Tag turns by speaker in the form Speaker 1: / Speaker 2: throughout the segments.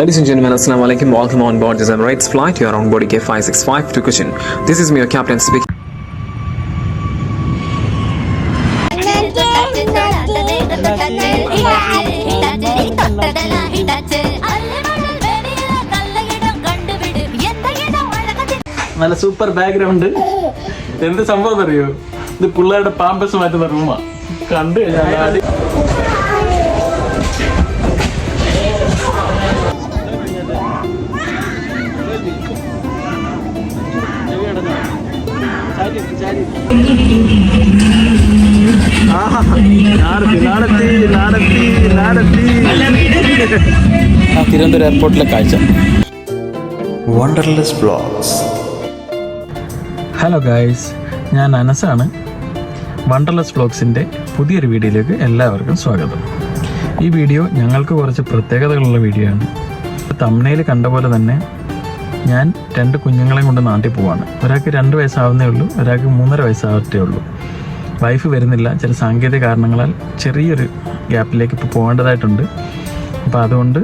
Speaker 1: Ladies and gentlemen, Assalamu alaikum. Welcome on board this Emirates flight. You are on board K565 to Cochin. This is me, your captain speaking.
Speaker 2: നല്ല super background. എന്ത് സംഭവം അറിയോ? ഇത് പിള്ളേരുടെ pampas മാറ്റുന്ന റൂമാ. കണ്ടു കഴിഞ്ഞാൽ തിരുവനന്തപുരം എയർപോർട്ടിലെ കാഴ്ച.
Speaker 3: വണ്ടർലെസ് വ്ലോഗ്സ്.
Speaker 2: ഹലോ ഗായ്സ്, ഞാൻ അനസാണ്. വണ്ടർലെസ് വ്ലോഗ്സിൻ്റെ പുതിയൊരു വീഡിയോയിലേക്ക് എല്ലാവർക്കും സ്വാഗതം. ഈ വീഡിയോ ഞങ്ങൾക്ക് കുറച്ച് പ്രത്യേകതകളുള്ള വീഡിയോ ആണ്. തംബ്നെയിൽ കണ്ട പോലെ തന്നെ ഞാൻ 2 കുഞ്ഞുങ്ങളെയും കൊണ്ട് നാട്ടിൽ പോവാണ്. ഒരാൾക്ക് 2 വയസ്സാവുന്നേ ഉള്ളൂ, ഒരാൾക്ക് 3.5 വയസ്സാവത്തേ ഉള്ളൂ. വൈഫ് വരുന്നില്ല. ചില സാങ്കേതിക കാരണങ്ങളാൽ ചെറിയൊരു ഗ്യാപ്പിലേക്ക് ഇപ്പോൾ പോകേണ്ടതായിട്ടുണ്ട്. അപ്പോൾ അതുകൊണ്ട്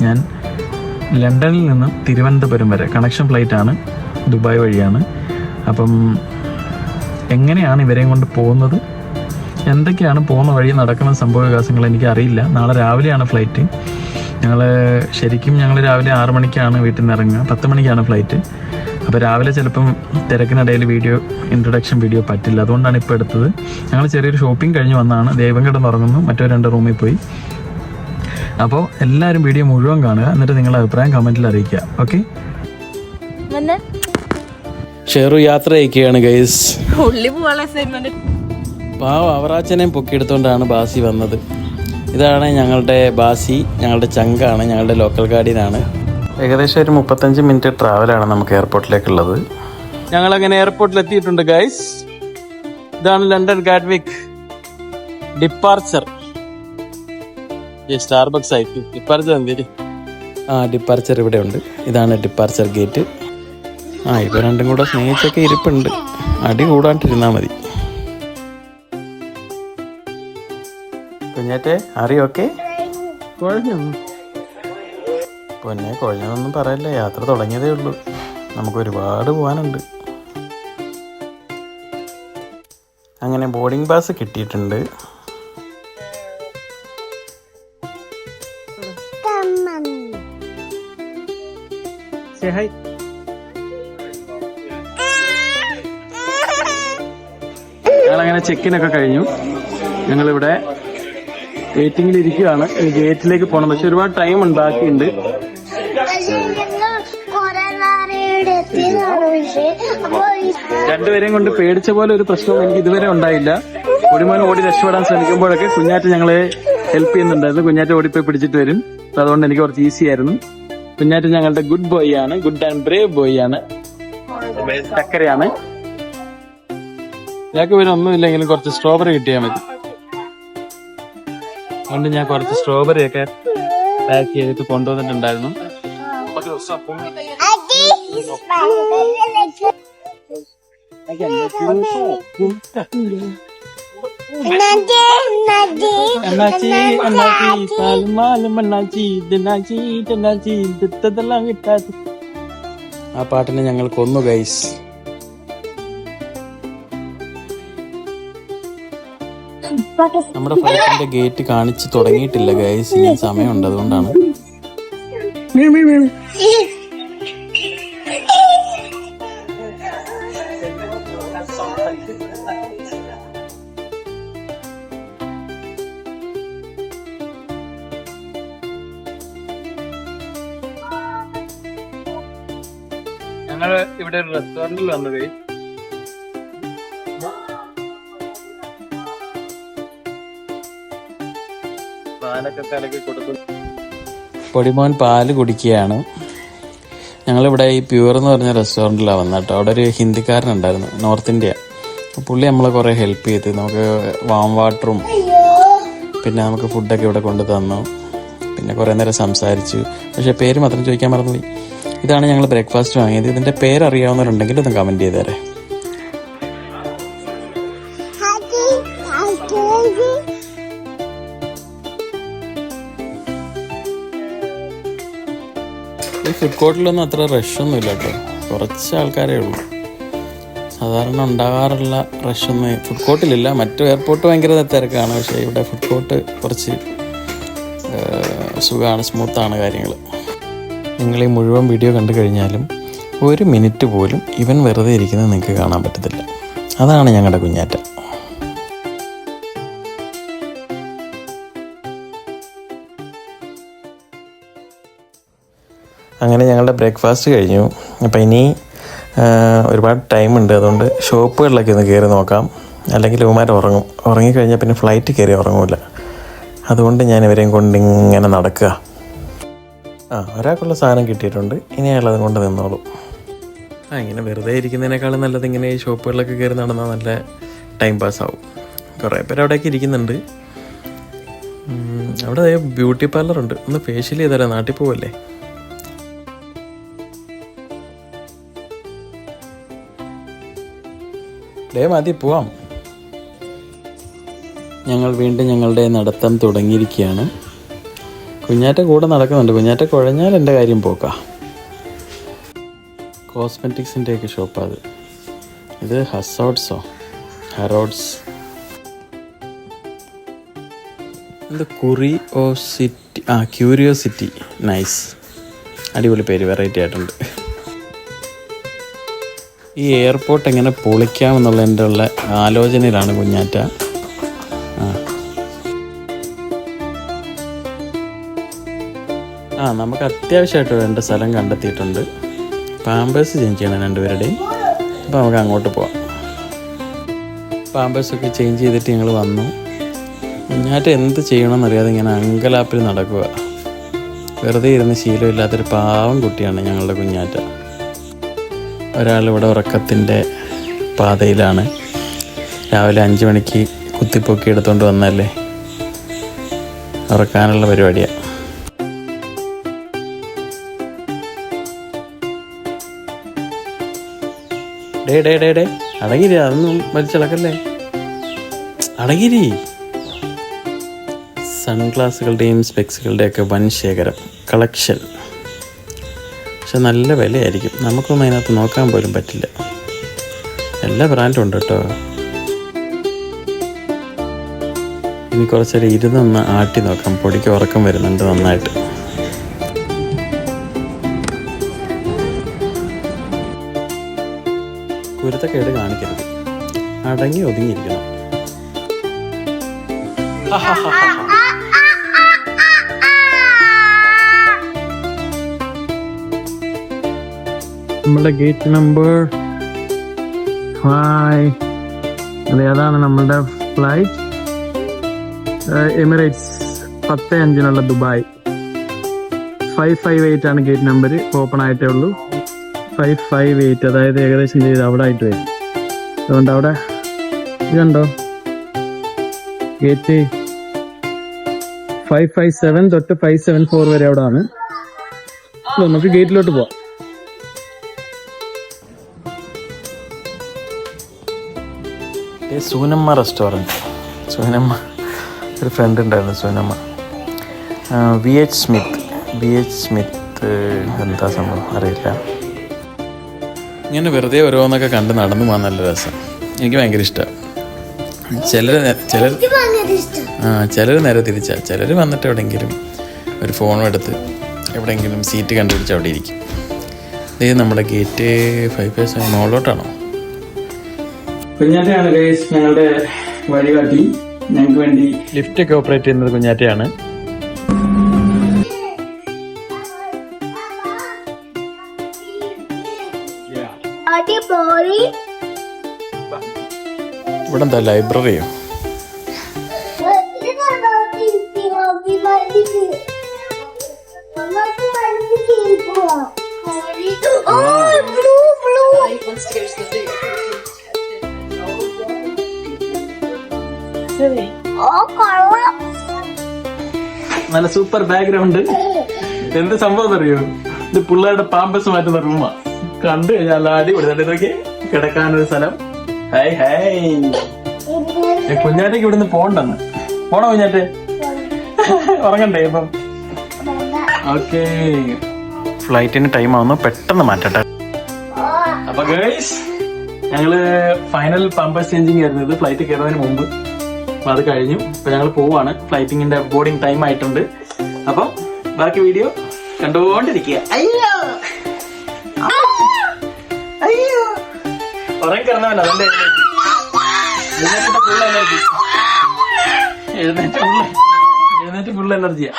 Speaker 2: ഞാൻ ലണ്ടനിൽ നിന്നും തിരുവനന്തപുരം വരെ കണക്ഷൻ ഫ്ലൈറ്റാണ്, ദുബായ് വഴിയാണ്. അപ്പം എങ്ങനെയാണ് ഇവരെയും കൊണ്ട് പോകുന്നത്, എന്തൊക്കെയാണ് പോകുന്ന വഴി നടക്കുന്ന സംഭവവികാസങ്ങൾ എനിക്കറിയില്ല. നാളെ രാവിലെയാണ് ഫ്ലൈറ്റ്. ഞങ്ങൾ രാവിലെ 6 മണിക്കാണ് വീട്ടിൽ നിന്ന് ഇറങ്ങുക. 10 മണിക്കാണ് ഫ്ലൈറ്റ്. അപ്പോൾ രാവിലെ ചിലപ്പം തിരക്കിനിടയിൽ ഇൻട്രൊഡക്ഷൻ വീഡിയോ പറ്റില്ല. അതുകൊണ്ടാണ് ഇപ്പോൾ എടുത്തത്. ഞങ്ങൾ ചെറിയൊരു ഷോപ്പിംഗ് കഴിഞ്ഞ് വന്നതാണ്. ദൈവം കിടന്നുറങ്ങുന്നു. മറ്റോ 2 റൂമിൽ പോയി. അപ്പോൾ എല്ലാവരും വീഡിയോ മുഴുവൻ കാണുക, എന്നിട്ട് നിങ്ങളുടെ അഭിപ്രായം കമൻറ്റിൽ അറിയിക്കുക. ഓക്കെ, ഷെയറു യാത്ര അയക്കുകയാണ് ഗൈസ്. പാവം അവറാച്ചനെയും പൊക്കിയെടുത്തുകൊണ്ടാണ് ബാസി വന്നത്. ഇതാണ് ഞങ്ങളുടെ ബാസി, ഞങ്ങളുടെ ചങ്കാണ്, ഞങ്ങളുടെ ലോക്കൽ ഗാർഡിയനാണ്. ഏകദേശം ഒരു 35 മിനിറ്റ് ട്രാവലാണ് നമുക്ക് എയർപോർട്ടിലേക്കുള്ളത്. ഞങ്ങളങ്ങനെ എയർപോർട്ടിൽ എത്തിയിട്ടുണ്ട് ഗൈസ്. ഇതാണ് ലണ്ടൻ ഗാറ്റ്വിക് ഡിപ്പാർച്ചർ. സ്റ്റാർബക്സ് ആയിട്ട് ഡിപ്പാർച്ചർ എന്തേര്? ഡിപ്പാർച്ചർ ഇവിടെ ഉണ്ട്. ഇതാണ് ഡിപ്പാർച്ചർ ഗേറ്റ്. ഇവ രണ്ടും കൂടെ സ്നേഹിച്ചൊക്കെ ഇരിപ്പുണ്ട്. അടി കൂടാണ്ടിരുന്നാൽ മതി. കുഞ്ഞേറ്റെ അറിയോക്കെ? പൊന്നെ കുഴഞ്ഞതൊന്നും പറയല്ലേ, യാത്ര തുടങ്ങിയതേ ഉള്ളൂ. നമുക്ക് ഒരുപാട് പോകാനുണ്ട്. അങ്ങനെ ബോർഡിംഗ് പാസ് കിട്ടിയിട്ടുണ്ട്. ഞങ്ങളങ്ങനെ ചെക്കിനൊക്കെ കഴിഞ്ഞു. ഞങ്ങളിവിടെ വെയിറ്റിംഗിൽ ഇരിക്കുകയാണ്. ഗേറ്റിലേക്ക് പോകണം. പക്ഷെ ഒരുപാട് ടൈം ഉണ്ട്, ബാക്കിയുണ്ട്. രണ്ടുപേരെയും കൊണ്ട് പേടിച്ച പോലെ ഒരു പ്രശ്നവും എനിക്ക് ഇതുവരെ ഉണ്ടായില്ല. ഒടിമോൻ ഓടി രക്ഷപ്പെടാൻ ശ്രമിക്കുമ്പോഴൊക്കെ കുഞ്ഞാറ്റ ഞങ്ങളെ ഹെൽപ്പ് ചെയ്യുന്നുണ്ടായിരുന്നു. കുഞ്ഞാറ്റ ഓടിപ്പോയി പിടിച്ചിട്ട് വരും. അതുകൊണ്ട് എനിക്ക് കുറച്ച് ഈസി ആയിരുന്നു. കുഞ്ഞാറ്റ ഞങ്ങളുടെ ഗുഡ് ബോയ് ആണ്, ഗുഡ് ആൻഡ് ബ്രേവ് ബോയ് ആണ്, ചക്കരയാണ്. ഞങ്ങൾക്ക് പിന്നെ ഒന്നുമില്ലെങ്കിലും കുറച്ച് സ്ട്രോബെറി കിട്ടിയാൽ മതി. അതുകൊണ്ട് ഞാൻ കുറച്ച് സ്ട്രോബെറി ഒക്കെ പാക്ക് ചെയ്തിട്ട് കൊണ്ടുവന്നിട്ടുണ്ടായിരുന്നു. ആ പാട്ടിനെ ഞങ്ങൾ കൊന്നു ഗൈസ്. നമ്മുടെ ഫ്ലൈറ്റിന്റെ ഗേറ്റ് കാണിച്ച് തുടങ്ങിയിട്ടില്ല ഗൈസ്. ഇനി സമയമുണ്ട്, അതുകൊണ്ടാണ്. ഞങ്ങൾ ഇവിടെ ഒരു റെസ്റ്റോറന്റിൽ വന്നു ഗൈസ്. പൊടിമോൻ പാല് കുടിക്കുകയാണ്. ഞങ്ങളിവിടെ ഈ പ്യൂർ എന്ന് പറഞ്ഞ റെസ്റ്റോറൻറ്റിലാണ് വന്നത് കേട്ടോ. അവിടെ ഒരു ഹിന്ദിക്കാരനുണ്ടായിരുന്നു, നോർത്ത് ഇന്ത്യ. പുള്ളി നമ്മളെ കുറേ ഹെൽപ്പ് ചെയ്ത് നമുക്ക് വാം വാട്ടറും പിന്നെ നമുക്ക് ഫുഡൊക്കെ ഇവിടെ കൊണ്ടു തന്നു. പിന്നെ കുറേ നേരം സംസാരിച്ചു. പക്ഷേ പേര് മാത്രം ചോദിക്കാൻ മറന്നുപോയി. ഇതാണ് ഞങ്ങൾ ബ്രേക്ക്ഫാസ്റ്റ് വാങ്ങിയത്. ഇതിൻ്റെ പേരറിയാവുന്നവരുണ്ടെങ്കിൽ ഒന്ന് കമൻറ്റ് ചെയ്തേരെ. ഈ ഫുഡ് കോർട്ടിലൊന്നും അത്ര റഷൊന്നും ഇല്ല കേട്ടോ, കുറച്ച് ആൾക്കാരേ ഉള്ളൂ. സാധാരണ ഉണ്ടാകാറുള്ള റഷൊന്നും ഫുഡ് കോർട്ടിലില്ല. മറ്റു എയർപോർട്ട് ഭയങ്കര തിരക്കാണ്, പക്ഷേ ഇവിടെ ഫുഡ് കോർട്ട് കുറച്ച് സുഖമാണ്, സ്മൂത്താണ് കാര്യങ്ങൾ. നിങ്ങൾ ഈ മുഴുവൻ വീഡിയോ കണ്ടു കഴിഞ്ഞാലും 1 മിനിറ്റ് പോലും ഇവൻ വെറുതെ ഇരിക്കുന്നത് നിങ്ങൾക്ക് കാണാൻ പറ്റത്തില്ല. അതാണ് ഞങ്ങളുടെ കുഞ്ഞാറ്റ. അങ്ങനെ ഞങ്ങളുടെ ബ്രേക്ക്ഫാസ്റ്റ് കഴിഞ്ഞു. അപ്പോൾ ഇനി ഒരുപാട് ടൈമുണ്ട്, അതുകൊണ്ട് ഷോപ്പുകളിലൊക്കെ ഒന്ന് കയറി നോക്കാം. അല്ലെങ്കിൽ ഇവന്മാർ ഉറങ്ങിക്കഴിഞ്ഞാൽ പിന്നെ ഫ്ലൈറ്റ് കയറി ഉറങ്ങില്ല. അതുകൊണ്ട് ഞാൻ ഇവരെയും കൊണ്ട് ഇങ്ങനെ നടക്കുക. ഒരാൾക്കുള്ള സാധനം കിട്ടിയിട്ടുണ്ട്, ഇനി അയാളത് കൊണ്ട് നിന്നോളൂ. ഇങ്ങനെ വെറുതെ ഇരിക്കുന്നതിനേക്കാളും നല്ലത് ഇങ്ങനെ ഈ ഷോപ്പുകളിലൊക്കെ കയറി നടന്നാൽ നല്ല ടൈം പാസ്സാവും. കുറേ പേര് അവിടെയൊക്കെ ഇരിക്കുന്നുണ്ട്. അവിടെ ബ്യൂട്ടി പാർലറുണ്ട്, ഒന്ന് ഫേഷ്യൽ ചെയ്തരാം, നാട്ടിൽ പോവല്ലേ. മതി, പോവാം. ഞങ്ങൾ വീണ്ടും ഞങ്ങളുടെ നടത്തം തുടങ്ങിയിരിക്കുകയാണ്. കുഞ്ഞാറ്റ കൂടെ നടക്കുന്നുണ്ട്. കുഞ്ഞാറ്റ കുഴഞ്ഞാൽ എൻ്റെ കാര്യം പോക്കാം. കോസ്മെറ്റിക്സിൻ്റെയൊക്കെ ഷോപ്പാണ് ഇത്. ഹറോഡ്സ് ഇത് ക്യൂരിയോസിറ്റി. നൈസ്, അടിപൊളി പേര്, വെറൈറ്റി ആയിട്ടുണ്ട്. ഈ എയർപോർട്ട് എങ്ങനെ പൊളിക്കാമെന്നുള്ളതിൻ്റെ ഉള്ള ആലോചനയിലാണ് കുഞ്ഞാറ്റ. നമുക്ക് അത്യാവശ്യമായിട്ട് വേണ്ട സ്ഥലം കണ്ടെത്തിയിട്ടുണ്ട്. പാമ്പേഴ്സ് ചേഞ്ച് ചെയ്യണം രണ്ടുപേരുടെയും. അപ്പോൾ നമുക്ക് അങ്ങോട്ട് പോവാം. പാമ്പേഴ്സൊക്കെ ചേഞ്ച് ചെയ്തിട്ട് ഞങ്ങൾ വന്നു. കുഞ്ഞാറ്റ എന്ത് ചെയ്യണമെന്നറിയാതെ ഇങ്ങനെ അങ്കലാപ്പിൽ നടക്കുക. വെറുതെ ഇരുന്ന് ശീലമില്ലാത്തൊരു പാവം കുട്ടിയാണ് ഞങ്ങളുടെ കുഞ്ഞാറ്റ. ഒരാളിവിടെ ഉറക്കത്തിൻ്റെ പാതയിലാണ്. രാവിലെ 5 മണിക്ക് കുത്തിപ്പൊക്കി എടുത്തുകൊണ്ട് വന്നല്ലേ, ഉറക്കാനുള്ള പരിപാടിയാണ്. ഡേ അടങ്ങിരി, അതൊന്നും വലിച്ചിളക്കല്ലേ, അടങ്ങിരി. സൺഗ്ലാസുകളുടെയും സ്പെക്സുകളുടെയൊക്കെ വൻ ശേഖരം, കളക്ഷൻ. പക്ഷെ നല്ല വിലയായിരിക്കും, നമുക്കൊന്നും അതിനകത്ത് നോക്കാൻ പോലും പറ്റില്ല. എല്ലാ ബ്രാൻഡും ഉണ്ട് കേട്ടോ. ഇനി കുറച്ചേരം ഇരുന്നൊന്ന് ആട്ടി നോക്കാം. പൊടിക്ക് ഉറക്കം വരുന്നുണ്ട് നന്നായിട്ട്. കുരുത്തക്കേട് കാണിക്കരുത്, അടങ്ങി ഒതുങ്ങിയിരിക്കണം. നമ്മളുടെ ഗേറ്റ് നമ്പർ 5. അതാണ് നമ്മളുടെ ഫ്ലൈറ്റ്. Emirates 10:05 Dubai. 558 ആണ് ഗേറ്റ് നമ്പർ. ഓപ്പൺ ആയിട്ടേ ഉള്ളൂ. 558, അതായത് ഏകദേശം ചെയ്ത് അവിടെ ആയിട്ട് വരും. അതുകൊണ്ട് അവിടെ ഇതുണ്ടോ ഗേറ്റ് 557 തൊട്ട് 574 വരെ അവിടെ ആണ്. നമുക്ക് ഗേറ്റിലോട്ട് പോവാം. സൂനമ്മ റെസ്റ്റോറൻറ്റ്. സൂനമ്മ ഒരു ഫ്രണ്ട് ഉണ്ടായിരുന്നു, സൂനമ്മ. VH സ്മിത്ത് എന്താ സംഭവം അറിയില്ല. ഇങ്ങനെ വെറുതെ ഓരോന്നൊക്കെ കണ്ട് നടന്നു പോകാൻ നല്ല രസം. എനിക്ക് ഭയങ്കര ഇഷ്ടമാണ്. ചിലർ നേരെ തിരിച്ചാ. ചിലർ വന്നിട്ട് എവിടെയെങ്കിലും ഒരു ഫോണും എടുത്ത് എവിടെയെങ്കിലും സീറ്റ് കണ്ടുപിടിച്ച് അവിടെ ഇരിക്കും. ഇത് നമ്മുടെ ഗേറ്റ് 557 മുകളിലോട്ടാണോ? കുഞ്ഞാറ്റയാണ് ഞങ്ങളുടെ വഴികാട്ടി. ഞങ്ങൾക്ക് വേണ്ടി ലിഫ്റ്റൊക്കെ ഓപ്പറേറ്റ് ചെയ്യുന്നത് കുഞ്ഞാറ്റയാണ്. ഇവിടെ എന്താ ലൈബ്രറിയോ? നല്ല സൂപ്പർ ബാക്ക്ഗ്രൗണ്ട്. എന്ത് സംഭവം അറിയോ? ഇത് പിള്ളേരുടെ പാമ്പസ് മാറ്റുന്ന റൂമാ. കണ്ടു കഴിഞ്ഞാൽ അടിപൊളി. നോക്കി കിടക്കാനൊരു സ്ഥലം. കുഞ്ഞാറ്റേക്ക് ഇവിടുന്ന് പോണ്ടെന്ന്. പോണോ കുഞ്ഞാറ്റെ? ഉറങ്ങണ്ടേ ഇപ്പം? ഓക്കെ, ഫ്ലൈറ്റിന് ടൈം ആവുന്നു, പെട്ടെന്ന് മാറ്റട്ടെ. അപ്പൊ ഗൈസ് ഞങ്ങള് ഫൈനൽ പമ്പേഴ്സ് ചേഞ്ചിങ് ആയിരുന്നു ഫ്ലൈറ്റ് കയറുന്നതിന് മുമ്പ്. അപ്പൊ അത് കഴിഞ്ഞു. അപ്പൊ ഞങ്ങൾ പോവാണ്. ഫ്ലൈറ്റിങ്ങിന്റെ ബോർഡിംഗ് ടൈം ആയിട്ടുണ്ട്. അപ്പം ബാക്കി വീഡിയോ കണ്ടുകൊണ്ടിരിക്കുക. അയ്യോ അയ്യോ ഉറങ്ങി കിടന്നവല്ല അതിന്റെ ഫുൾ എനർജി. എഴുന്നേറ്റ് ഫുൾ എനർജിയാ.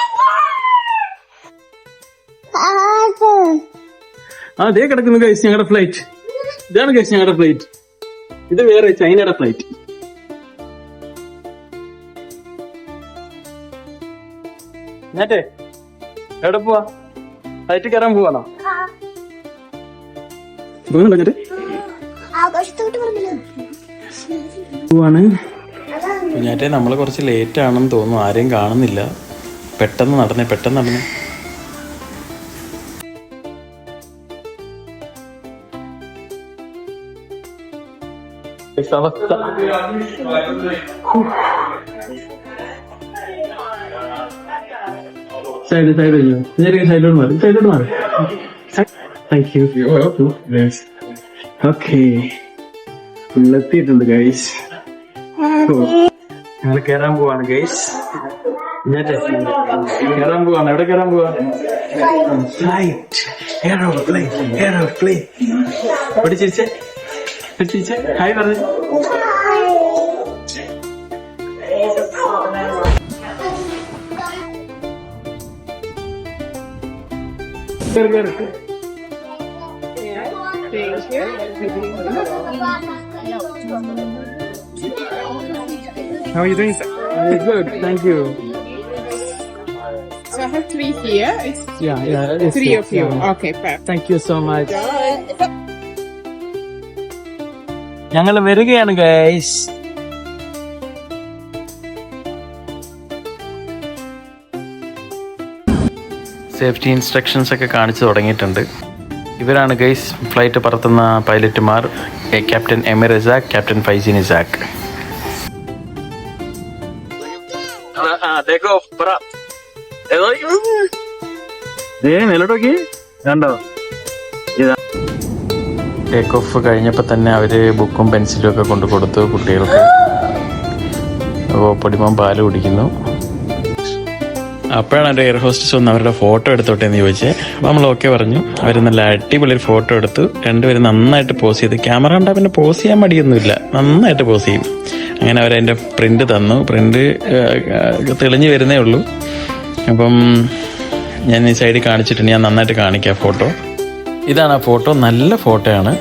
Speaker 2: അതേ കിടക്കുന്നു ഗൈസ് ഞങ്ങളുടെ ഫ്ലൈറ്റ്. ഇതാണ് ഗൈസ് ഞങ്ങളുടെ ഫ്ലൈറ്റ്. ഇത് വേറെ ചൈനയുടെ ഫ്ലൈറ്റ്. ഞാറ്റേ എവിടെ പോവാ? ഫ്ലൈറ്റ് കയറാൻ പോവാണോ? പോവാണ്. കുഞ്ഞാറ്റെ നമ്മള് കുറച്ച് ലേറ്റ് ആണെന്ന് തോന്നുന്നു. ആരെയും കാണുന്നില്ല. പെട്ടെന്ന് നടന്നേ. സൈഡിലോട്ട് മാറി. Thank you. ഓക്കെ എത്തിയിട്ടുണ്ട് ഗൈസ്. ഞങ്ങൾ കയറാൻ പോവാണ് ഗൈസ്. കയറാൻ പോവാണ്. എവിടെ കയറാൻ പോവാ? ഫ്ലൈറ്റ്. എയറോപ്ലെയിൻ. പിടിച്ചിരിച്ചേ. ഹായ് പറഞ്ഞു. How are you doing, sir? Good, thank you.
Speaker 3: So I have 3 here. It's
Speaker 2: It's
Speaker 3: 3 of you. Okay, perfect.
Speaker 2: Thank you so much. ഞങ്ങൾ വരികയാണ് ഗൈസ്. സേഫ്റ്റി ഇൻസ്ട്രക്ഷൻസ് ഒക്കെ കാണിച്ചു തുടങ്ങിയിട്ടുണ്ട്. ഇവരാണ് ഗൈസ് ഫ്ലൈറ്റ് പറത്തുന്ന പൈലറ്റുമാർ. Captain Emir Isaq, captain Faizin Isaq. മേലോട്ടോക്കി കണ്ടോ? ടേക്ക് ഓഫ് കഴിഞ്ഞപ്പോൾ തന്നെ അവര് ബുക്കും പെൻസിലും ഒക്കെ കൊണ്ട് കൊടുത്തു കുട്ടികൾക്ക്. അപ്പോൾ പൊടിമോൻ പാല് കുടിക്കുന്നു. അപ്പോഴാണ് എൻ്റെ എയർ ഹോസ്റ്റസ് ഒന്ന് അവരുടെ ഫോട്ടോ എടുത്തോട്ടെ എന്ന് ചോദിച്ചേ. അപ്പോൾ നമ്മൾ ഓക്കെ പറഞ്ഞു. അവർ നല്ല അടിപൊളി ഫോട്ടോ എടുത്തു. രണ്ടുപേരും നന്നായിട്ട് പോസ് ചെയ്തു. ക്യാമറ കണ്ടാൽ പിന്നെ പോസ് ചെയ്യാൻ മടിയൊന്നുമില്ല, നന്നായിട്ട് പോസ് ചെയ്യും. അങ്ങനെ അവരതിൻ്റെ പ്രിൻ്റ് തന്നു. പ്രിൻ്റ് തെളിഞ്ഞ് വരുന്നേ ഉള്ളൂ. അപ്പം ഞാൻ ഈ സൈഡിൽ കാണിച്ചിട്ടുണ്ട്. ഞാൻ നന്നായിട്ട് കാണിക്കാം ഫോട്ടോ. ഇതാണ് ആ ഫോട്ടോ. നല്ല ഫോട്ടോയാണ്.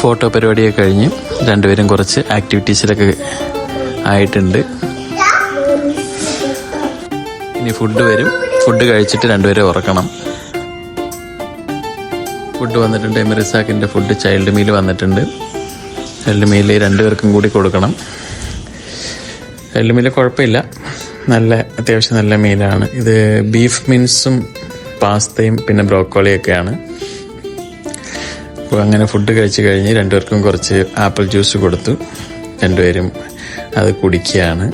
Speaker 2: ഫോട്ടോ പരിപാടിയൊക്കെ കഴിഞ്ഞ് രണ്ടുപേരും കുറച്ച് ആക്ടിവിറ്റീസിലൊക്കെ ആയിട്ടുണ്ട്. ഇനി ഫുഡ് വരും. ഫുഡ് കഴിച്ചിട്ട് രണ്ടുപേരും ഉറക്കണം. ഫുഡ് വന്നിട്ടുണ്ട്. എമിർ ഇസാഖിൻ്റെ ഫുഡ് ചൈൽഡ് മീൽ വന്നിട്ടുണ്ട്. ചൈൽഡ് മീൽ രണ്ടുപേർക്കും കൂടി കൊടുക്കണം. ചൈൽഡ് മീൽ കുഴപ്പമില്ല, അത്യാവശ്യം നല്ല മീലാണ്. ഇത് ബീഫ് മീൻസും പാസ്തയും പിന്നെ ബ്രോക്കോളിയൊക്കെയാണ്. അപ്പോൾ അങ്ങനെ ഫുഡ് കഴിച്ച് കഴിഞ്ഞ് രണ്ടുപേർക്കും കുറച്ച് ആപ്പിൾ ജ്യൂസ് കൊടുത്തു. രണ്ടുപേരും അത് കുടിക്കുകയാണ്.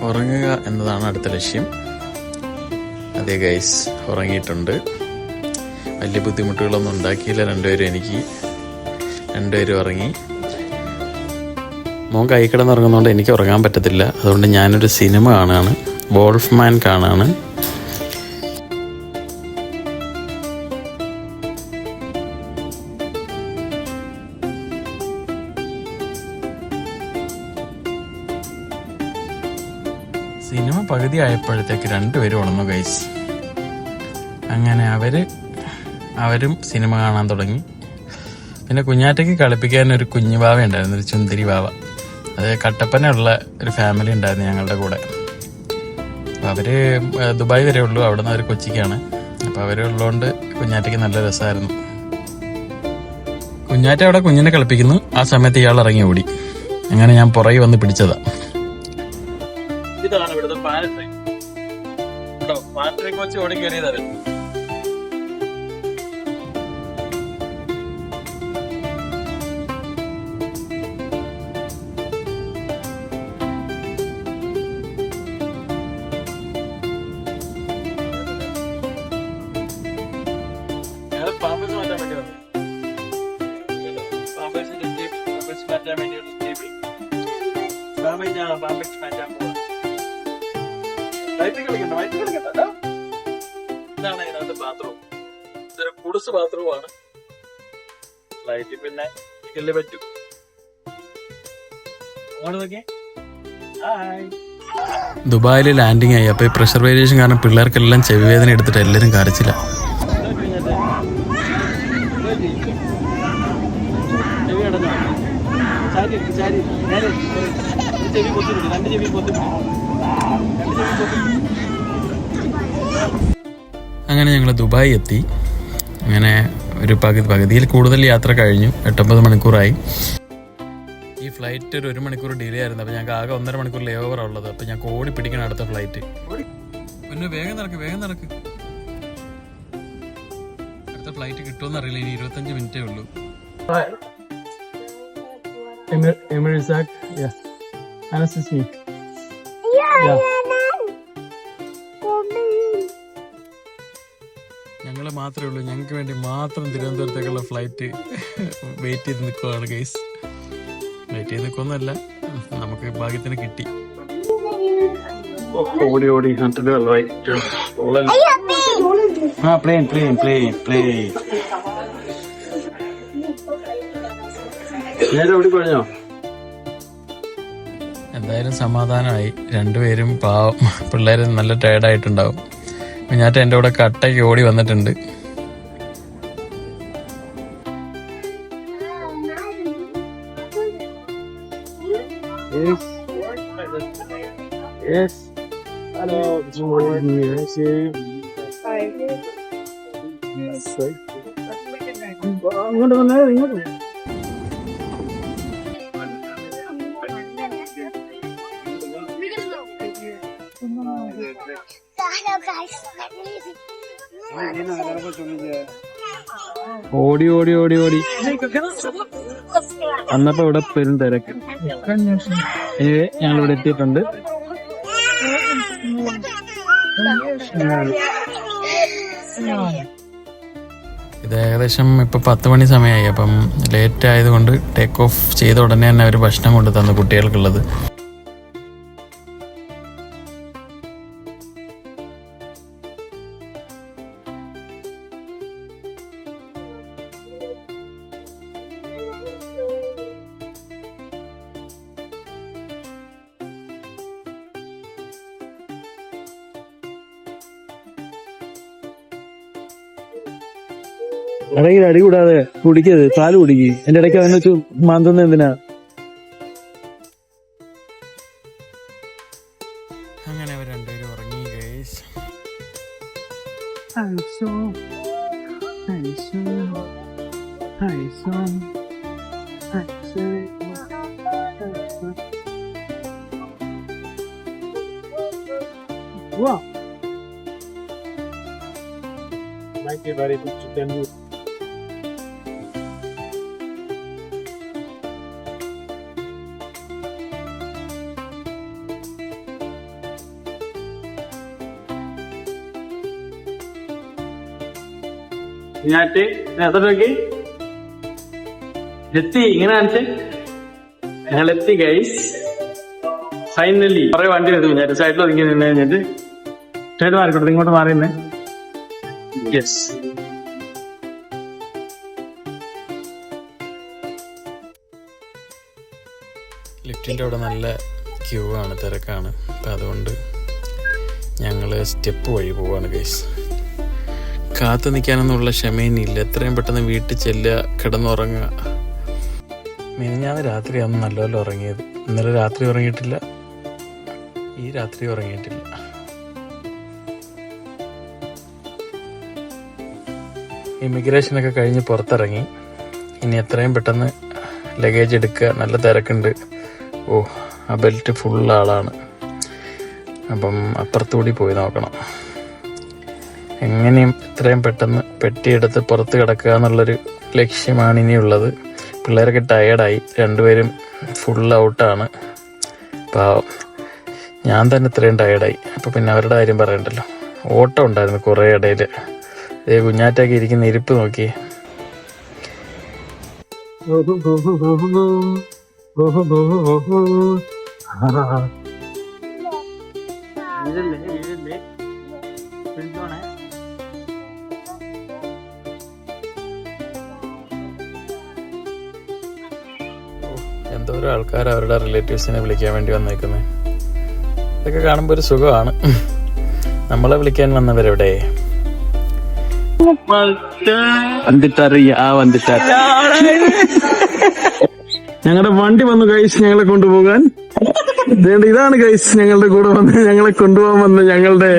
Speaker 2: ഉറങ്ങുക എന്നതാണ് അടുത്ത ലക്ഷ്യം. അതെ ഗൈസ്, ഉറങ്ങിയിട്ടുണ്ട്. വലിയ ബുദ്ധിമുട്ടുകളൊന്നും ഉണ്ടാക്കിയില്ല രണ്ടുപേരും ഉറങ്ങി. മോൻ കൈ കിടന്നുറങ്ങുന്നതുകൊണ്ട് എനിക്ക് ഉറങ്ങാൻ പറ്റത്തില്ല. അതുകൊണ്ട് ഞാനൊരു സിനിമ കാണുകയാണ്. വോൾഫ്മാൻ കാണുകയാണ്. സിനിമ പകുതി ആയപ്പോഴത്തേക്ക് രണ്ടുപേരും ഉണർന്നു ഗൈസ്. അങ്ങനെ അവരും സിനിമ കാണാൻ തുടങ്ങി. പിന്നെ കുഞ്ഞാറ്റയ്ക്ക് കളിപ്പിക്കാൻ ഒരു കുഞ്ഞു ബാവ ഉണ്ടായിരുന്നു, ഒരു ചുന്തിരി ബാവ. അത് കട്ടപ്പനയുള്ള ഒരു ഫാമിലി ഉണ്ടായിരുന്നു ഞങ്ങളുടെ കൂടെ. അപ്പോൾ അവർ ദുബായ് വരെ ഉള്ളൂ, അവിടെ നിന്ന് അവർ കൊച്ചിക്കാണ്. അപ്പോൾ അവരുള്ളതുകൊണ്ട് കുഞ്ഞാറ്റയ്ക്ക് നല്ല രസമായിരുന്നു. കുഞ്ഞാറ്റ അവിടെ കുഞ്ഞിനെ കളിപ്പിക്കുന്നു. ആ സമയത്ത് ഇയാൾ ഇറങ്ങി ഓടി. അങ്ങനെ ഞാൻ പുറകെ വന്ന് പിടിച്ചതാ. ഇതാണ് ഇവിടുത്തെ പാനട്രി. പാനട്രിക്ക് വെച്ച് ഓടി കയറിയതാണ്. ഇതാണ് അതിനകത്ത് ബാത്റൂം. ഇതൊരു കുടുസ് ബാത്റൂമാണ്. ഫ്ലൈറ്റിൽ പിന്നെ ഇരിക്കല്ലേ പറ്റൂ. ദുബായിൽ ലാൻഡിങ് ആയി. അപ്പോൾ ഈ പ്രഷർ വേരിയേഷൻ കാരണം പിള്ളേർക്കെല്ലാം ചെവിവേദന എടുത്തിട്ട് എല്ലാവരും കരച്ചില്ല. അങ്ങനെ ഞങ്ങൾ ദുബായി എത്തി. അങ്ങനെ ഒരു പകുതിയിൽ കൂടുതൽ യാത്ര കഴിഞ്ഞു. 8-9 മണിക്കൂറായി. ഈ ഫ്ലൈറ്റ് ഒരു 1 മണിക്കൂർ ഡിലേ ആയിരുന്നു. അപ്പോൾ ഞങ്ങൾക്ക് ആകെ 1.5 മണിക്കൂർ ലേ ഓവറാണ് ഉള്ളത്. അപ്പോൾ ഞങ്ങൾക്ക് ഓടി പിടിക്കണം അടുത്ത ഫ്ലൈറ്റ്. പിന്നെ വേഗം നടക്ക്. അടുത്ത ഫ്ലൈറ്റ് കിട്ടുമെന്ന് അറിയില്ല. ഇനി 25 മിനിറ്റേ ഉള്ളൂ. ഞങ്ങൾ മാത്രമേ ഉള്ളൂ. ഞങ്ങൾക്ക് വേണ്ടി മാത്രം തിരുവനന്തപുരത്തേക്കുള്ള ഫ്ലൈറ്റ് വെയിറ്റ് ചെയ്ത് നിൽക്കുവാണ് ഗൈസ്. വെയിറ്റ് ചെയ്ത് നിൽക്കുമെന്നല്ല, നമുക്ക് ഭാഗ്യത്തിന് കിട്ടി. ഓടി ഓടിക്കഴിഞ്ഞോ? എന്തായാലും സമാധാനമായി. രണ്ടുപേരും പാവം പിള്ളേർ നല്ല ടയർഡായിട്ടുണ്ടാവും. കുഞ്ഞാറ്റ എൻ്റെ കൂടെ കട്ടയ്ക്ക് ഓടി വന്നിട്ടുണ്ട്. അങ്ങോട്ട് വന്നേ, ഇങ്ങോട്ട്. ഓടി അന്നപ്പോ ഇവിടെ പെരും തിരക്ക്. ഞങ്ങളിവിടെ എത്തിയിട്ടുണ്ട്. ഇത് ഏകദേശം ഇപ്പൊ 10 മണി സമയമായി. അപ്പം ലേറ്റ് ആയതുകൊണ്ട് ടേക്ക് ഓഫ് ചെയ്ത ഉടനെ തന്നെ അവർ ഭക്ഷണം കൊണ്ട് തന്നു കുട്ടികൾക്കുള്ളത്.
Speaker 4: ഇടയ്ക്ക് അടി കൂടാതെ കുടിക്കരുത്, പാല് കുടിക്ക്. എന്റെ ഇടയ്ക്ക് അതിനെ വെച്ച് മാന്തുന്ന എന്തിനാ?
Speaker 2: അങ്ങനെ അവർ രണ്ടുപേരും ഉറങ്ങി ഗൈസ്.
Speaker 4: ഞാറ്റ് എത്ര നോക്കി എത്തി. ഇങ്ങനെ കാണിച്ച് ഞങ്ങൾ എത്തി ഗൈസ്. ഫൈനലി കുറെ വണ്ടി എടുത്തു. ഞാൻ സൈഡിൽ ഒതുങ്ങി നിന്ന് കഴിഞ്ഞിട്ട് സൈഡ് മാറിക്കോട്ടെ, ഇങ്ങോട്ട് മാറിയുന്നേ. യെസ്,
Speaker 2: ലിഫ്റ്റിൻ്റെ അവിടെ നല്ല ക്യൂ ആണ്, തിരക്കാണ്. അപ്പം അതുകൊണ്ട് ഞങ്ങൾ സ്റ്റെപ്പ് വഴി പോവാണ് ഗൈസ്. കാത്തു നിൽക്കാനൊന്നുള്ള ക്ഷമയില്ല. എത്രയും പെട്ടെന്ന് വീട്ടിൽ ചെല്ലുക, കിടന്നുറങ്ങുക. മിനിഞ്ഞാന്ന് രാത്രിയാണ് നല്ലപോലെ ഉറങ്ങിയത്. ഇന്നലെ രാത്രി ഉറങ്ങിയിട്ടില്ല, ഈ രാത്രി ഉറങ്ങിയിട്ടില്ല. ഇമിഗ്രേഷനൊക്കെ കഴിഞ്ഞ് പുറത്തിറങ്ങി. ഇനി എത്രയും പെട്ടെന്ന് ലഗേജ് എടുക്കുക. നല്ല തിരക്കുണ്ട്. ഓ, ആ ബെൽറ്റ് ഫുൾ ആളാണ്. അപ്പം അപ്പുറത്തുകൂടി പോയി നോക്കണം. എങ്ങനെയും എത്രയും പെട്ടെന്ന് പെട്ടിയെടുത്ത് പുറത്ത് കിടക്കുക എന്നുള്ളൊരു ലക്ഷ്യമാണ് ഇനിയുള്ളത്. പിള്ളേരൊക്കെ ടയേർഡായി, രണ്ടുപേരും ഫുൾ ഔട്ടാണ്. പാവം, ഞാൻ തന്നെ ഇത്രയും ടയേർഡായി. അപ്പോൾ പിന്നെ അവരുടെ കാര്യം പറയണ്ടല്ലോ. ഓട്ടം ഉണ്ടായിരുന്നു കുറേ ഇടയിൽ. കുഞ്ഞാറ്റാക്കി ഇരിക്കുന്ന ഇരിപ്പ് നോക്കി.
Speaker 4: ഇതല്ലേ വീഴല്ലേ പിടിച്ചോണേ.
Speaker 2: എന്തോരം ആൾക്കാർ അവരുടെ റിലേറ്റീവ്സിനെ വിളിക്കാൻ വേണ്ടി വന്നേക്കുന്നത്. ഇതൊക്കെ കാണുമ്പോൾ ഒരു സുഖമാണ്. നമ്മളെ വിളിക്കാൻ വന്നവരെവിടെ?
Speaker 4: ഞങ്ങളുടെ വണ്ടി വന്നു ഗൈസ് ഞങ്ങളെ കൊണ്ടുപോകാൻ. ഇതാണ് ഗൈസ് ഞങ്ങളുടെ കൂടെ വന്ന് ഞങ്ങളെ കൊണ്ടുപോകാൻ വന്ന് ഞങ്ങളുടെ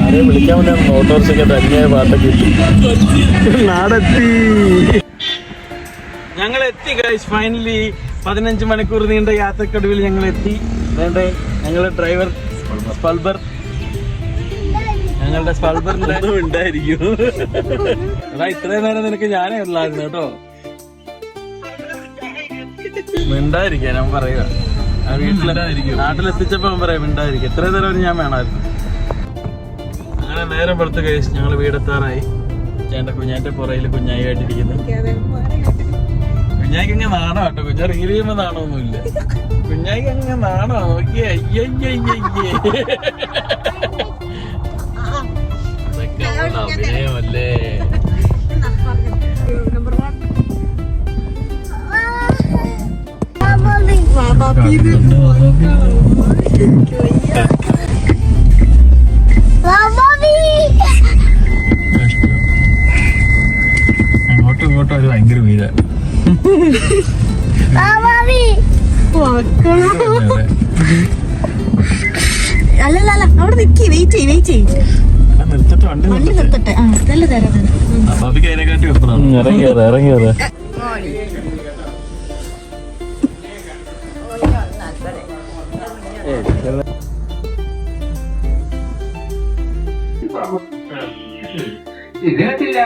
Speaker 2: ആരെ വിളിക്കാൻ വേണ്ടി ഓട്ടോറിക്ഷയ്ക്ക് തന്നെയായ പാട്ടൊക്കെ
Speaker 4: നാടെത്തി. ഞങ്ങൾ എത്തി ഗൈസ് ഫൈനലി. 15 മണിക്കൂർ നീണ്ട യാത്രക്കൊടുവിൽ ഞങ്ങൾ എത്തി. ഞങ്ങളുടെ ഡ്രൈവർ സ്പൾബർ, ഞങ്ങളുടെ സ്പൾബറിന്റെ ഉണ്ടായിരിക്കും. എടാ ഇത്രയും നേരം നിനക്ക് ഞാനേ ഉള്ളായിരുന്നു കേട്ടോ. മിണ്ടായിരിക്കാൻ ഞാൻ പറയുക. നാട്ടിലെത്തിച്ചപ്പോ അവൻ പറയാം മിണ്ടായിരിക്കും. ഇത്രയും നേരം ഞാൻ വേണമായിരുന്നു. അങ്ങനെ നേരം വെളുത്ത് കഴിച്ച് ഞങ്ങൾ വീടെത്താറായി. കുഞ്ഞാന്റെ പുറയില് കുഞ്ഞായിട്ടിരിക്കുന്നു. കുഞ്ഞായിക്ക് അങ്ങ് നാണോ കേട്ടോ. കുഞ്ഞ റീൽ ചെയ്യുമ്പോ നാണമൊന്നുമില്ല. കുഞ്ഞായിക്ക് അങ്ങ് നാണോ നോക്കിയേ. അഭിനയമല്ലേ. അങ്ങോട്ടും ഇങ്ങോട്ടും ഒരു ഭയങ്കര വീര.
Speaker 5: അല്ലല്ല അവിടെ നിക്കി. വെയിറ്റ് ചെയ്യ്
Speaker 4: നിർത്തിട്ട് വണ്ടി
Speaker 5: വണ്ടി നിർത്തട്ടെ. ആ നല്ല തരാം.
Speaker 4: അബാബിക്ക് അതിനെക്കാട്ടി വെപ്പറാണ്.
Speaker 2: ഇറങ്ങിയത്
Speaker 6: ഇതിനകത്തില്ല